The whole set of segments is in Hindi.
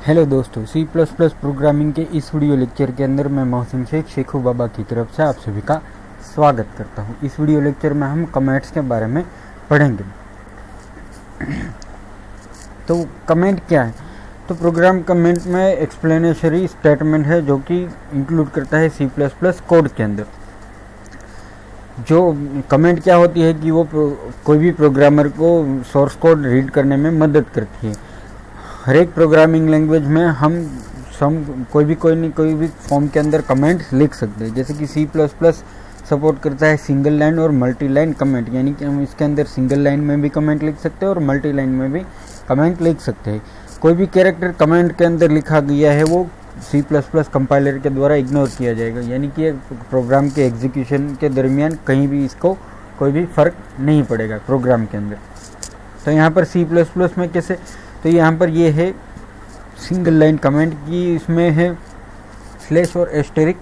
हेलो दोस्तों, सी प्लस प्लस प्रोग्रामिंग के इस वीडियो लेक्चर के अंदर मैं मोहसिन शेख शेखू बाबा की तरफ से आप सभी का स्वागत करता हूं। इस वीडियो लेक्चर में हम कमेंट्स के बारे में पढ़ेंगे। तो कमेंट क्या है? तो प्रोग्राम कमेंट में एक्सप्लेनेटरी स्टेटमेंट है जो कि इंक्लूड करता है सी प्लस प्लस कोड के अंदर। जो कमेंट क्या होती है कि वो कोई भी प्रोग्रामर को सोर्स कोड रीड करने में मदद करती है। हर एक प्रोग्रामिंग लैंग्वेज में हम कोई भी फॉर्म के अंदर कमेंट लिख सकते हैं। जैसे कि सी प्लस प्लस सपोर्ट करता है सिंगल लाइन और मल्टी लाइन कमेंट, यानी कि हम इसके अंदर सिंगल लाइन में भी कमेंट लिख सकते हैं और मल्टी लाइन में भी कमेंट लिख सकते हैं। कोई भी कैरेक्टर कमेंट के अंदर लिखा गया है वो सी प्लस प्लस कंपाइलर के द्वारा इग्नोर किया जाएगा, यानी कि प्रोग्राम के एग्जीक्यूशन के दरमियान कहीं भी इसको कोई भी फ़र्क नहीं पड़ेगा प्रोग्राम के अंदर। तो यहाँ पर सी प्लस प्लस में कैसे, तो यहाँ पर ये है सिंगल लाइन कमेंट की, इसमें है स्लैश और एस्टेरिक,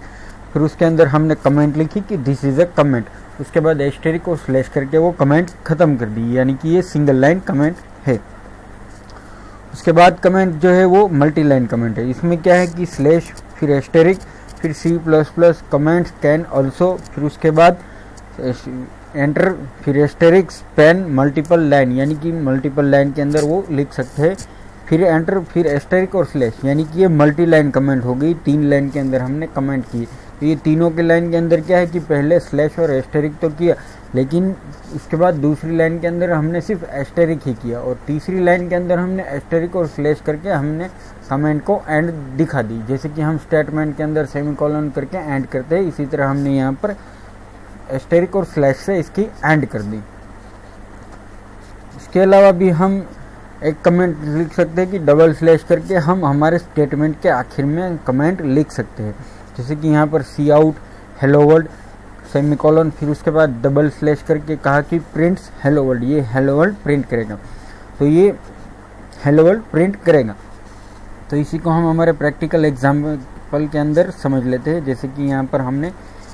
फिर उसके अंदर हमने कमेंट लिखी कि दिस इज़ अ कमेंट, उसके बाद एस्टेरिक और स्लैश करके वो कमेंट ख़त्म कर दी, यानी कि ये सिंगल लाइन कमेंट है। उसके बाद कमेंट जो है वो मल्टी लाइन कमेंट है। इसमें क्या है कि स्लैश फिर एस्टेरिक फिर C plus plus comments can also, फिर उसके बाद एंटर फिर एस्टेरिक स्पैन मल्टीपल लाइन, यानी कि मल्टीपल लाइन के अंदर वो लिख सकते हैं, फिर एंटर फिर एस्टेरिक और स्लैश, यानी कि ये मल्टी लाइन कमेंट हो गई। 3 लाइन के अंदर हमने कमेंट किए। तो ये तीनों के लाइन के अंदर क्या है कि पहले स्लैश और एस्टेरिक तो किया, लेकिन उसके बाद दूसरी लाइन के अंदर हमने सिर्फ एस्टेरिक ही किया, और तीसरी लाइन के अंदर हमने एस्टेरिक और स्लैश करके हमने कमेंट को एंड दिखा दी। जैसे कि हम स्टेटमेंट के अंदर सेमीकोलन करके एंड करते हैं, इसी तरह हमने यहाँ पर एस्टेरिक और स्लैश से इसकी एंड कर दी। इसके अलावा भी हम एक कमेंट लिख सकते हैं कि डबल स्लैश करके हम हमारे स्टेटमेंट के आखिर में कमेंट लिख सकते हैं। जैसे कि यहाँ पर सी आउट हेलो वर्ल्ड सेमीकोलन, फिर उसके बाद डबल स्लैश करके कहा कि प्रिंट्स हेलो वर्ल्ड, ये हेलो वर्ल्ड प्रिंट करेगा, तो ये हेलो वर्ल्ड प्रिंट करेगा। तो इसी को हम हमारे प्रैक्टिकल एग्जाम्पल के अंदर समझ लेते हैं। जैसे कि यहाँ पर हमने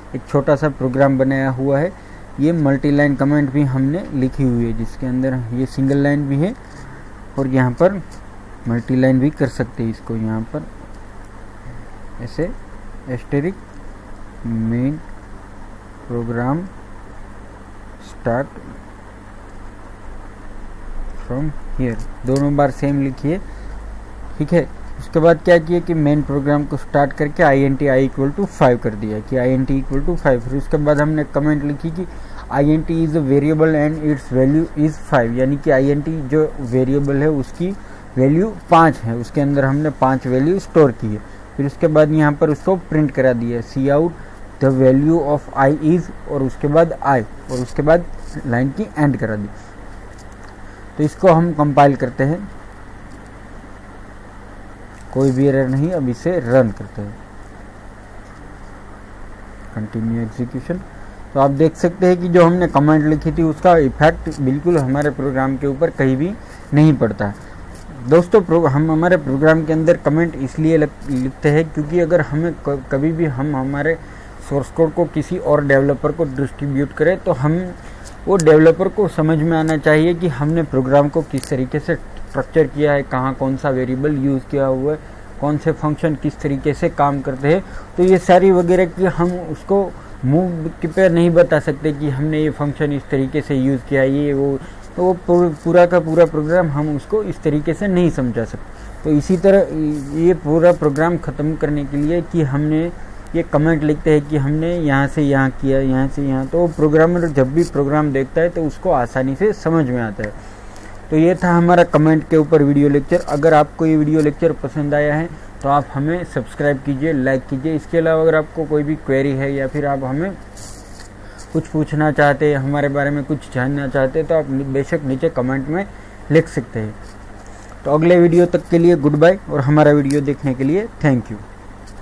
एक छोटा सा प्रोग्राम बनाया हुआ है, ये मल्टी लाइन कमेंट भी हमने लिखी हुई है, जिसके अंदर ये सिंगल लाइन भी है और यहाँ पर मल्टी लाइन भी कर सकते हैं। इसको यहाँ पर ऐसे asterisk main program start from here, दोनों बार सेम लिखिए, ठीक है। उसके बाद क्या किया कि मेन प्रोग्राम को स्टार्ट करके INT i=5 कर दिया कि INT =5। फिर उसके बाद हमने कमेंट लिखी कि INT is a variable and it's value is 5, यानी कि INT जो वेरिएबल है उसकी वैल्यू 5 है, उसके अंदर हमने 5 वैल्यू स्टोर की है। फिर उसके बाद यहाँ पर उसको प्रिंट करा दिया cout the value of i is, और उसके बाद i, और उसके बाद लाइन की एंड करा दी। तो इसको हम कंपाइल करते हैं, कोई भी एरर नहीं। अब इसे रन करते हैं, कंटिन्यू एग्जीक्यूशन। तो आप देख सकते हैं कि जो हमने कमेंट लिखी थी उसका इफेक्ट बिल्कुल हमारे प्रोग्राम के ऊपर कहीं भी नहीं पड़ता। दोस्तों, हम हमारे प्रोग्राम के अंदर कमेंट इसलिए लिखते हैं क्योंकि अगर हमें कभी भी हम हमारे सोर्स कोड को किसी और डेवलपर को डिस्ट्रीब्यूट करें तो हम वो डेवलपर को समझ में आना चाहिए कि हमने प्रोग्राम को किस तरीके से स्ट्रक्चर किया है, कहाँ कौन सा वेरिएबल यूज़ किया हुआ है, कौन से फंक्शन किस तरीके से काम करते हैं। तो ये सारी वगैरह की हम उसको मुंह पे नहीं बता सकते कि हमने ये फंक्शन इस तरीके से यूज़ किया है, ये वो, तो वो पूरा का पूरा प्रोग्राम हम उसको इस तरीके से नहीं समझा सकते। तो इसी तरह ये पूरा प्रोग्राम ख़त्म करने के लिए कि हमने ये कमेंट लिखते हैं कि हमने यहाँ से यहाँ किया, यहाँ से यहाँ, तो प्रोग्रामर जब भी प्रोग्राम देखता है तो उसको आसानी से समझ में आता है। तो ये था हमारा कमेंट के ऊपर वीडियो लेक्चर। अगर आपको ये वीडियो लेक्चर पसंद आया है तो आप हमें सब्सक्राइब कीजिए, लाइक कीजिए। इसके अलावा अगर आपको कोई भी क्वेरी है या फिर आप हमें कुछ पूछना चाहते हैं, हमारे बारे में कुछ जानना चाहते हैं, तो आप बेशक नीचे कमेंट में लिख सकते हैं। तो अगले वीडियो तक के लिए गुड बाय, और हमारा वीडियो देखने के लिए थैंक यू।